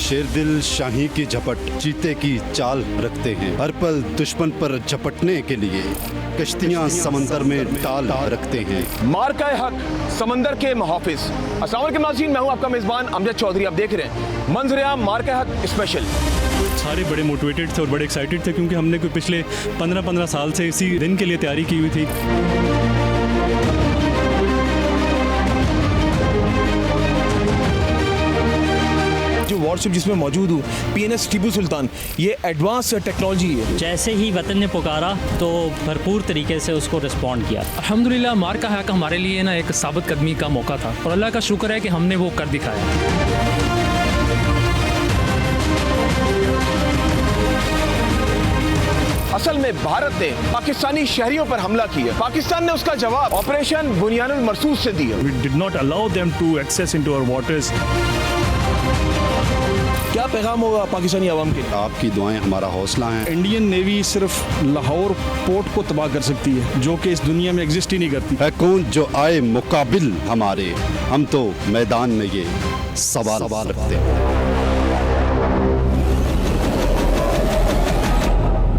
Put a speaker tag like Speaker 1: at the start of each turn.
Speaker 1: शेरदिल शाही की झपट चीते की चाल रखते हैं। हर पल दुश्मन पर झपटने के लिए कश्तियां समंदर में टाल रखते हैं।
Speaker 2: मार्का हक समंदर के मुहाफिज। अस्सलाम वालेकुम नाज़रीन, मैं हूं आपका मेजबान अमजद चौधरी। आप देख रहे हैं मंजर-ए-आम मार्का हक स्पेशल।
Speaker 3: सारे बड़े मोटिवेटेड थे और बड़े एक्साइटेड थे क्योंकि हमने कोई पिछले 15 साल से इसी दिन के लिए तैयारी की हुई थी।
Speaker 2: जो वॉरशिप जिसमें मौजूद हूँ PNS टीपू सुल्तान, ये एडवांस टेक्नोलॉजी है।
Speaker 4: जैसे ही वतन ने पुकारा तो भरपूर तरीके से उसको रिस्पॉन्ड किया।
Speaker 5: अल्हम्दुलिल्लाह मार्का हक हमारे लिए ना एक साबित कदमी का मौका था और अल्लाह का शुक्र है कि हमने वो कर दिखाया।
Speaker 2: असल में भारत ने पाकिस्तानी शहरियों पर हमला किया। पाकिस्तान ने उसका जवाब ऑपरेशन बुनियानुल मरसूस से दिया।
Speaker 3: We did not allow them to access into our waters.
Speaker 2: क्या पैगाम होगा पाकिस्तानी आवाम के?
Speaker 1: आपकी दुआएं हमारा हौसला हैं।
Speaker 6: इंडियन नेवी सिर्फ लाहौर पोर्ट को तबाह कर सकती है, जो कि इस दुनिया में एग्जिस्ट ही नहीं करती।
Speaker 1: है कौन जो आए मुकाबिल हमारे, हम तो मैदान में ये सवाल रखते हैं।